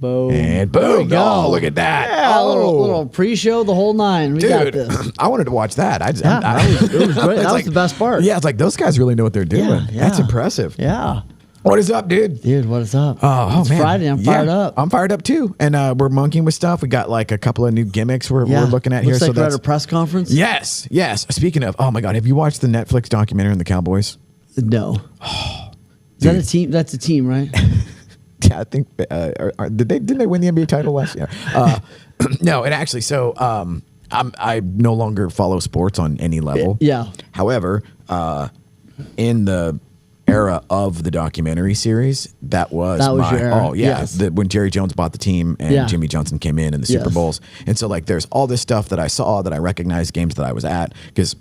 Boom. And There we boom. go. Oh, look at that. Yeah, Oh. a little pre-show, the whole nine. We got Dude, this. I wanted to watch that. It was great. That was the best part. Yeah, it's like those guys really know what they're doing. Yeah. That's impressive. Yeah. What is up, dude? Dude, what is up? Oh, it's man. Friday. I'm fired up. I'm fired up too. And we're monkeying with stuff. We got like a couple of new gimmicks we're looking at here. Looks like so we're at a press conference. Yes. Speaking of, oh my God, have you watched the Netflix documentary on the Cowboys? No. Is that a team? That's a team, right? Yeah, I think didn't they win the NBA title last year? No, and actually, so I no longer follow sports on any level. Yeah. However, in the era of the documentary series, that was your era. oh yeah, Yes. when Jerry Jones bought the team and Jimmy Johnson came in the Super Yes. Bowls, and so like there's all this stuff that I saw that I recognized, games that I was at, because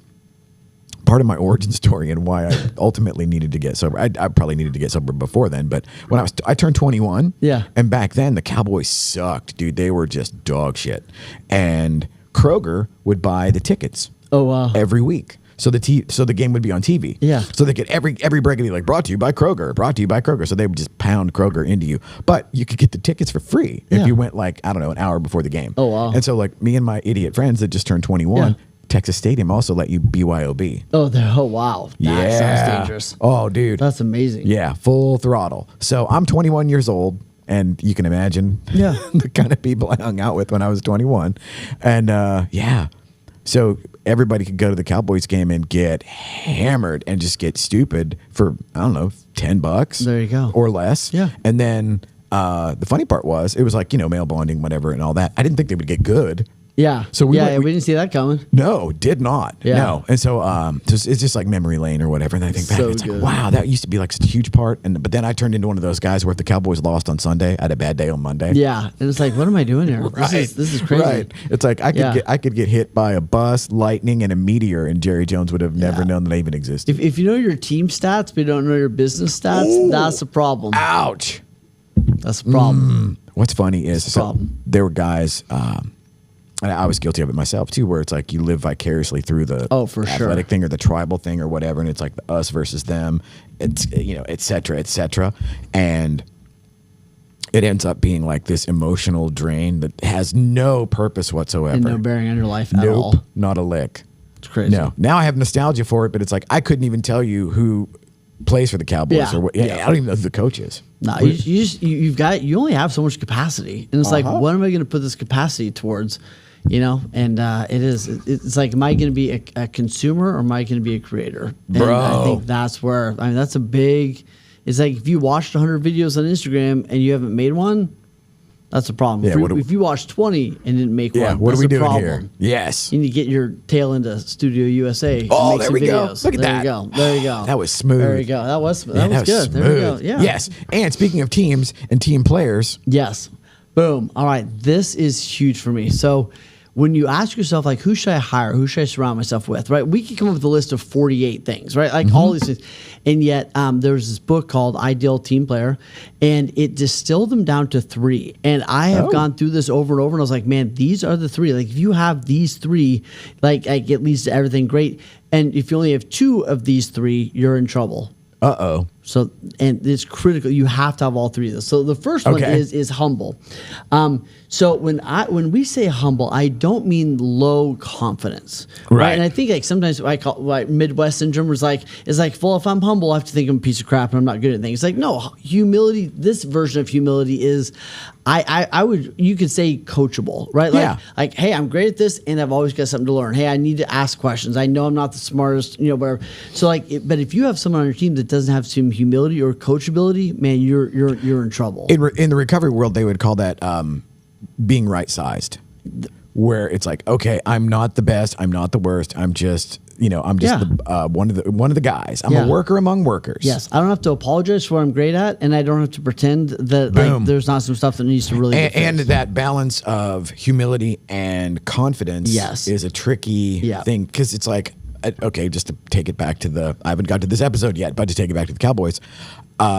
part of my origin story and why I ultimately needed to get sober. I probably needed to get sober before then, but when I turned 21. Yeah. And back then the Cowboys sucked, dude. They were just dog shit. And Kroger would buy the tickets. Oh wow. Every week. So the game would be on TV. Yeah. So they could every break would be like brought to you by Kroger, brought to you by Kroger. So they would just pound Kroger into you. But you could get the tickets for free if you went like, I don't know, an hour before the game. Oh wow. And so like me and my idiot friends that just turned 21, Texas Stadium also let you BYOB. Oh wow. That sounds dangerous. Oh, dude. That's amazing. Yeah, full throttle. So I'm 21 years old, and you can imagine the kind of people I hung out with when I was 21. And so everybody could go to the Cowboys game and get hammered and just get stupid for, I don't know, $10. There you go. Or less. Yeah. And then the funny part was, it was like, male bonding, whatever, and all that. I didn't think they would get good. Yeah. So we didn't see that coming. No, did not. Yeah. No. And so it's just like memory lane or whatever. And I think back, it's good. like, wow, that used to be like such a huge part. But then I turned into one of those guys where if the Cowboys lost on Sunday, I had a bad day on Monday. Yeah. And it's like, what am I doing here? Right. This is crazy. Right. It's like I could get hit by a bus, lightning, and a meteor, and Jerry Jones would have never known that I even existed. If you know your team stats, but you don't know your business stats, that's a problem. Ouch. That's a problem. What's funny is problem. there were guys, and I was guilty of it myself too, where it's like you live vicariously through the athletic thing or the tribal thing or whatever, and it's like the us versus them, it's et cetera, and it ends up being like this emotional drain that has no purpose whatsoever And no bearing on your life at all. Nope, not a lick. It's crazy. No, now I have nostalgia for it, but it's like I couldn't even tell you who plays for the Cowboys or what. I don't even know who the coach is. No, you only have so much capacity, and it's like, what am I going to put this capacity towards? And it's like, am I going to be a consumer or am I going to be a creator? Bro. And I think that's where, that's a big, it's like if you watched 100 videos on Instagram and you haven't made one, that's a problem. Yeah, if you watched 20 and didn't make one, what are we doing problem. here? Yes. You need to get your tail into StudioUSA. Oh, and make there some we go. videos. Look at there that. There you go. That was smooth. There you go. That was good. Smooth. There we go. Yeah. Yes. And speaking of teams and team players. Yes. Boom. All right. This is huge for me. So when you ask yourself, like, who should I hire? Who should I surround myself with? Right? We can come up with a list of 48 things, right? Like all these things. And yet there's this book called Ideal Team Player, and it distilled them down to 3. And I have gone through this over and over, and I was like, man, these are the 3. Like, if you have these 3, like it leads to everything great. And if you only have 2 of these 3, you're in trouble. Uh-oh. So, and it's critical. You have to have all 3 of those. So the first one is humble. So when we say humble, I don't mean low confidence, right? And I think like sometimes I call Midwest syndrome is like, well, if I'm humble, I have to think I'm a piece of crap and I'm not good at things. It's like, no, humility. This version of humility is, you could say coachable, right? Like, hey, I'm great at this, and I've always got something to learn. Hey, I need to ask questions. I know I'm not the smartest, whatever. So but if you have someone on your team that doesn't have some humility or coachability, man, you're in trouble. In the recovery world, they would call that being right-sized, where it's like, okay, I'm not the best, I'm not the worst, I'm just one of the guys. I'm a worker among workers. Yes, I don't have to apologize for what I'm great at, and I don't have to pretend that like there's not some stuff that needs to really get and that balance of humility and confidence is a tricky thing, because it's like, okay, just to take it back to I haven't got to this episode yet, but to take it back to the Cowboys.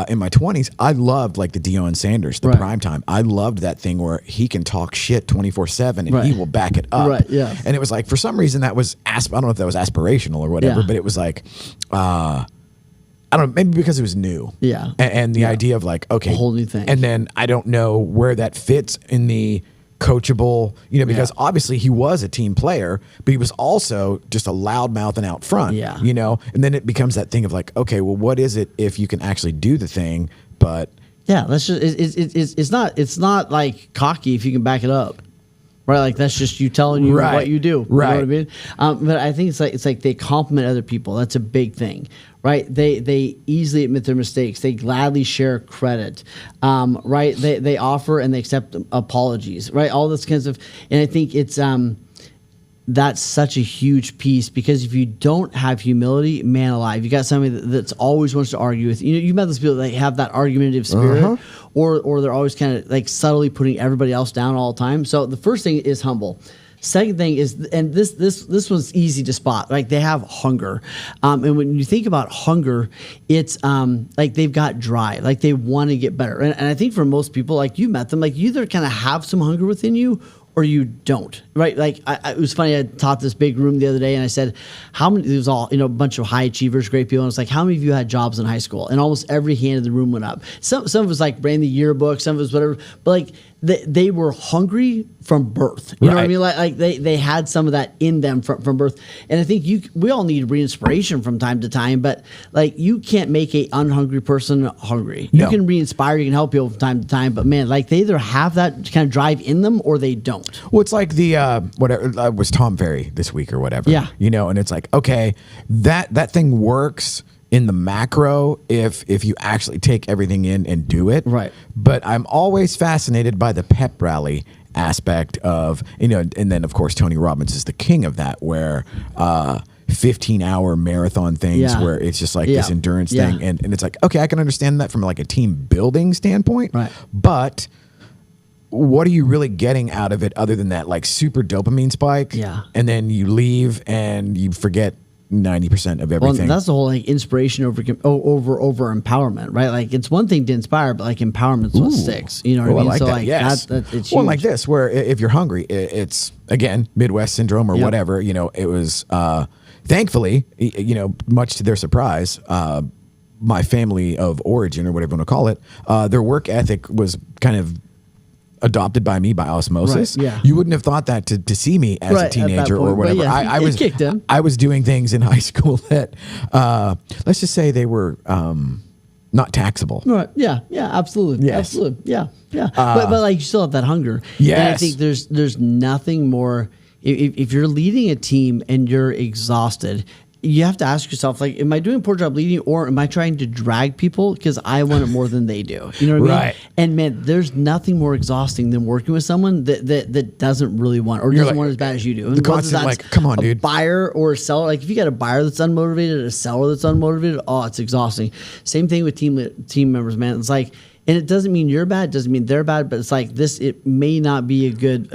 In my 20s, I loved like the Deion Sanders, the prime time. I loved that thing where he can talk shit 24/7 and he will back it up. Right, yeah. And it was like, for some reason that was, I don't know if that was aspirational or whatever, but it was like, I don't know, maybe because it was new. Yeah. And the idea of like, okay, a whole new thing. And then I don't know where that fits in the coachable, because obviously he was a team player, but he was also just a loudmouth and out front, and then it becomes that thing of like, okay, well, what is it if you can actually do the thing, but that's just, it's not like cocky if you can back it up. Right, like that's just you telling you what you do. Right. You know what I mean? But I think it's like they compliment other people. That's a big thing, right? They easily admit their mistakes. They gladly share credit, right? They offer and they accept apologies, right? All this kinds of, and I think it's that's such a huge piece, because if you don't have humility, man alive, you got somebody that's always wants to argue with you. You met those people that have that argumentative spirit, or they're always kind of like subtly putting everybody else down all the time. So the first thing is humble. Second thing is, and this one's easy to spot, like they have hunger. And when you think about hunger, it's like they've got drive, like they want to get better. And I think for most people, like you met them, like you either kind of have some hunger within you or you don't, right? Like it was funny. I taught this big room the other day, and I said, "How many?" It was all a bunch of high achievers, great people. And it's like, "How many of you had jobs in high school?" And almost every hand in the room went up. Some of it was like ran the yearbook, some of it was whatever. But like they were hungry from birth. You know what I mean? Like they had some of that in them from birth. And I think we all need reinspiration from time to time. But like you can't make a unhungry person hungry. No. You can re-inspire, you can help people from time to time. But man, like they either have that kind of drive in them or they don't. Well, it's like the whatever was Tom Ferry this week or whatever. Yeah. And it's like, okay, that thing works in the macro if you actually take everything in and do it. Right. But I'm always fascinated by the pep rally aspect of, and then of course Tony Robbins is the king of that, where 15-hour marathon things where it's just like this endurance thing. And it's like, okay, I can understand that from like a team building standpoint. Right. But what are you really getting out of it other than that like super dopamine spike? Yeah. And then you leave and you forget 90% of everything. Well, that's the whole like inspiration over empowerment, right? Like it's one thing to inspire, but like empowerment's what sticks. You know what I mean? I like so that. like Yes. it's well, huge. like this, where if you're hungry, it's again Midwest syndrome or whatever. It was thankfully, much to their surprise, my family of origin or whatever you want to call it, their work ethic was kind of adopted by me by osmosis. Right, yeah. You wouldn't have thought that to see me as a teenager or whatever. I was kicked in. I was doing things in high school that let's just say they were not taxable. Right. Yeah. Yeah. Absolutely. Yes. Absolutely. Yeah. Yeah. But like you still have that hunger. Yes. And I think there's nothing more. If you're leading a team and you're exhausted, you have to ask yourself, like, am I doing a poor job leading, or am I trying to drag people because I want it more than they do? You know what I mean? Right. And man, there's nothing more exhausting than working with someone that doesn't really want, or doesn't want as bad as you do. And the constant like, come on, dude. Buyer or a seller. Like if you got a buyer that's unmotivated, a seller that's unmotivated, oh, it's exhausting. Same thing with team members, man. It's like, and it doesn't mean you're bad, doesn't mean they're bad, but it's like this. It may not be a good.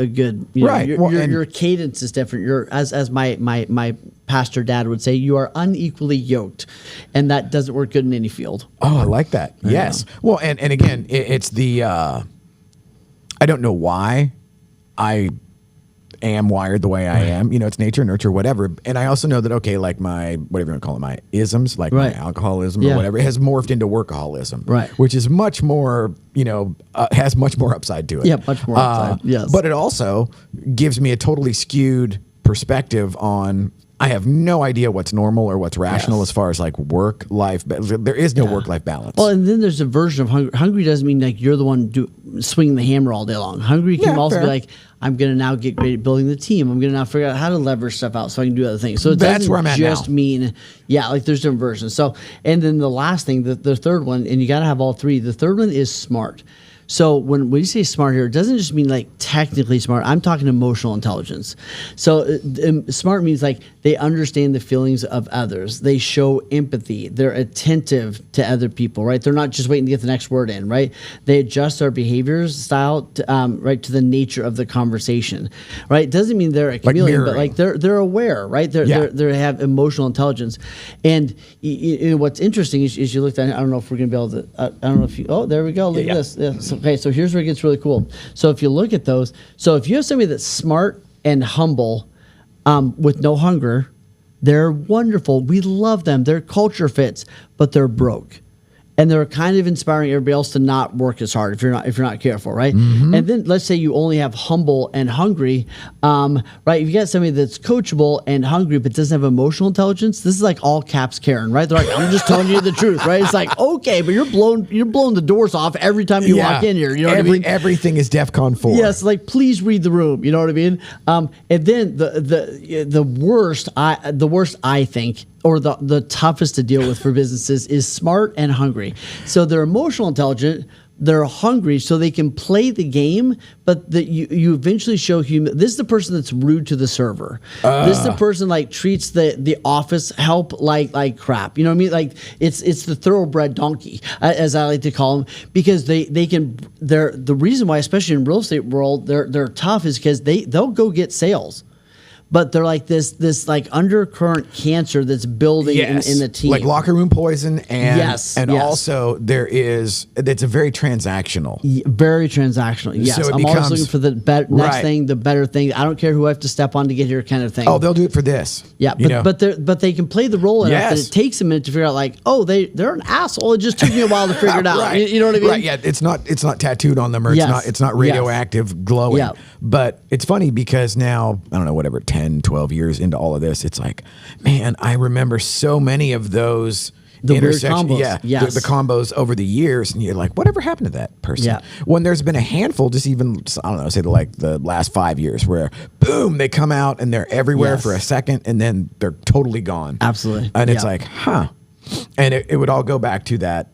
Right. Your cadence is different. You're as my pastor dad would say, you are unequally yoked, and that doesn't work good in any field. Oh, I like that. Yes. Well, and again, it's the I don't know why I am wired the way I am. It's nature, nurture, whatever. And I also know that, okay, like my, whatever you want to call it, my isms, like my alcoholism or whatever, has morphed into workaholism. Right. Which is much more, has much more upside to it. Yeah, much more upside. Yes. But it also gives me a totally skewed perspective on, I have no idea what's normal or what's rational as far as like work-life. There is no work-life balance. Well, and then there's a version of hungry. Hungry doesn't mean like you're the one swinging the hammer all day long. Hungry can also be like, I'm going to now get great at building the team. I'm going to now figure out how to leverage stuff out so I can do other things. So it That's where I'm at just now. mean, like there's different versions. So, and then the last thing, the third one, and you got to have all three. The third one is smart. So when you say smart here, it doesn't just mean like technically smart. I'm talking emotional intelligence. So smart means like they understand the feelings of others. They show empathy. They're attentive to other people, right? They're not just waiting to get the next word in, right? They adjust their behaviors style to, to the nature of the conversation, right? It doesn't mean they're a chameleon, but like they're aware, right? They have emotional intelligence. And what's interesting is you looked at, I don't know if we're going to be able to, I don't know if you, there we go. Look at this. Yeah. Okay, so here's where it gets really cool. So if you look at those, so if you have somebody that's smart and humble with no hunger, They're wonderful. We love them. Their culture fits, but they're broke. And they're kind of inspiring everybody else to not work as hard if you're not careful, right? Mm-hmm. And then let's say you only have humble and hungry, right? If you got somebody that's coachable and hungry but doesn't have emotional intelligence, this is like all caps Karen, right? They're like, I'm just telling you the truth, right? It's like, okay, but you're blowing the doors off every time you walk in here. You know what I mean? Everything is DEFCON 4. Yes, like please read the room. You know what I mean? And then the worst I think, or the toughest to deal with for businesses is smart and hungry. So they're emotional intelligent, they're hungry, so they can play the game, but you eventually show this is the person that's rude to the server. This is the person like treats the office help like crap. You know what I mean? Like it's the thoroughbred donkey, as I like to call them, because they're the reason why, especially in real estate world, they're tough is because they'll go get sales. But they're like this like undercurrent cancer that's building in the team, like locker room poison, and also it's a very transactional, very transactional. Yes, so I'm always looking for the next thing, the better thing. I don't care who I have to step on to get here, kind of thing. Oh, they'll do it for this. Yeah, but they can play the role enough that it takes a minute to figure out like, oh, they're an asshole. It just took me a while to figure it out. Right. You know what I mean? Right. Yeah, it's not tattooed on them, or it's not radioactive glowing. Yeah. But it's funny because now I don't know, whatever, 10, 12 years into all of this, it's like, man, I remember so many of those intersections. Yeah, the combos over the years, and you're like, whatever happened to that person? Yeah. When there's been a handful, just even, I don't know, say the last 5 years, where boom, they come out and they're everywhere for a second, and then they're totally gone. Absolutely. And it's like, huh. And it would all go back to that,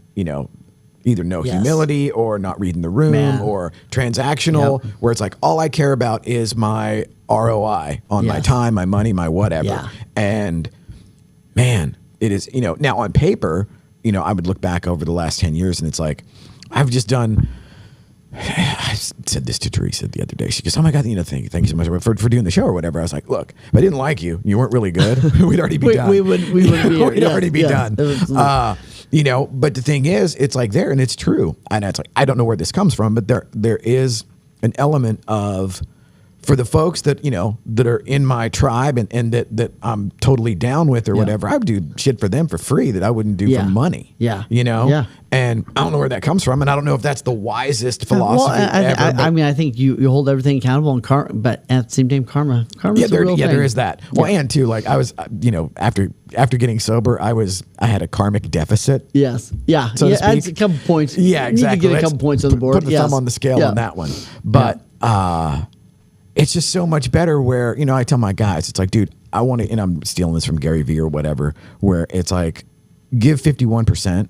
either no humility or not reading the room or transactional, where it's like, all I care about is my ROI on my time, my money, my whatever. Yeah. And man, it is, now on paper, I would look back over the last 10 years and it's like, I've just done, I said this to Teresa the other day. She goes, oh my God, thank you so much for doing the show or whatever. I was like, look, if I didn't like you, you weren't really good, we'd already be done. We wouldn't be here. We'd already be done. But the thing is, it's like there, and it's true. And it's like, I don't know where this comes from, but there is an element of, for the folks that, that are in my tribe and that I'm totally down with or whatever, I would do shit for them for free that I wouldn't do for money. Yeah. Yeah. And I don't know where that comes from, and I don't know if that's the wisest philosophy ever. I mean, I think you hold everything accountable, but at the same time, karma's a real thing. There is that. Well, and too, like I was, after getting sober, I had a karmic deficit. Yes. Yeah. So adds a couple points. Yeah, exactly. You need to get a couple points on the board. Put the thumb on the scale on that one. But it's just so much better where, I tell my guys, it's like, dude, I want to, and I'm stealing this from Gary Vee or whatever, where it's like, give 51%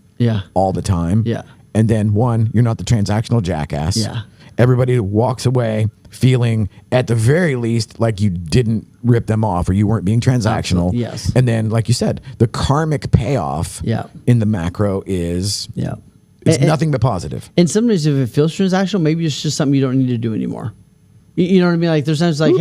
all the time. Yeah. And then you're not the transactional jackass. Yeah. Everybody walks away feeling at the very least like you didn't rip them off or you weren't being transactional. Absolutely. Yes. And then, like you said, the karmic payoff in the macro is nothing but positive. And sometimes if it feels transactional, maybe it's just something you don't need to do anymore. You know what I mean? Like there's times like,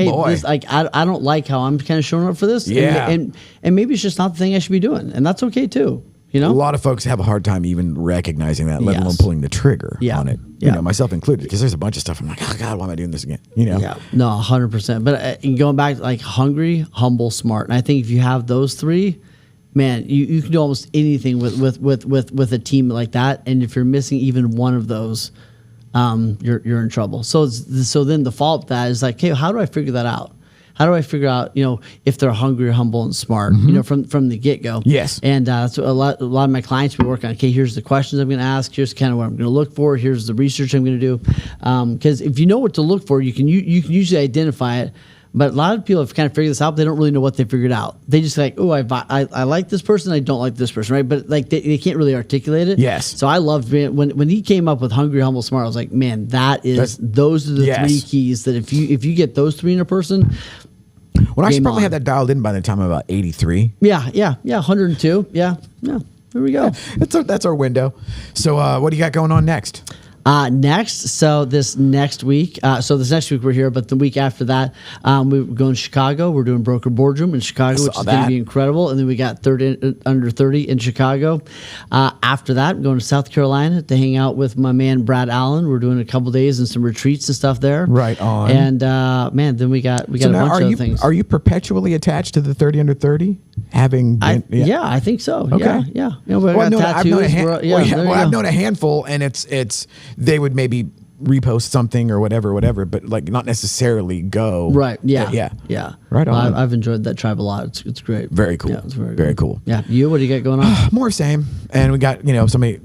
I don't like how I'm kind of showing up for this. Yeah. And maybe it's just not the thing I should be doing. And that's okay too. A lot of folks have a hard time even recognizing that, let alone pulling the trigger on it. Myself included, because there's a bunch of stuff I'm like, oh God, why am I doing this again? Yeah. No, 100%. But going back to like hungry, humble, smart. And I think if you have those three, man, you can do almost anything with a team like that. And if you're missing even one of those, you're in trouble. So then the follow-up to that is like, okay, how do I figure that out? How do I figure out, if they're hungry, humble, and smart, from the get-go? Yes. And that's a lot of my clients we work on. Okay, here's the questions I'm going to ask. Here's kind of what I'm going to look for. Here's the research I'm going to do. Because if you know what to look for, you can usually identify it. But a lot of people have kind of figured this out, but they don't really know what they figured out. They just like, oh, I like this person, I don't like this person, right? But like they can't really articulate it. Yes. So I loved when he came up with hungry, humble, smart. I was like, man, those are the three keys that if you get those three in a person. Well, I should probably have that dialed in by the time I'm about 83. Yeah, 102. Yeah. There we go. Yeah, that's our window. So what do you got going on next? This next week we're here, but the week after that, we're going to Chicago. We're doing Broker Boardroom in Chicago, which is going to be incredible. And then we got under 30 in Chicago. After that, I'm going to South Carolina to hang out with my man Brad Allen. We're doing a couple days and some retreats and stuff there. Right on. And then we got a bunch of things. Are you perpetually attached to the 30 under 30? Yeah, I think so. Okay. Yeah. I've known a handful, and it's they would maybe repost something or whatever, but like not necessarily go. Right. Yeah. Right on. I've enjoyed that tribe a lot. It's great. Very cool. Yeah, it's very cool. Yeah. You, what do you got going on? More same. And we got, somebody,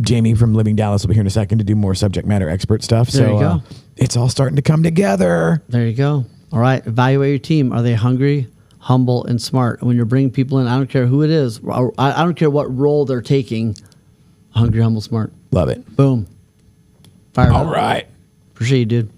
Jamie from Living Dallas will be here in a second to do more subject matter expert stuff. There you go. It's all starting to come together. There you go. All right. Evaluate your team. Are they hungry, humble, and smart? And when you're bringing people in, I don't care who it is. I don't care what role they're taking. Hungry, humble, smart. Love it. Boom. Fire. All right. Appreciate you, dude.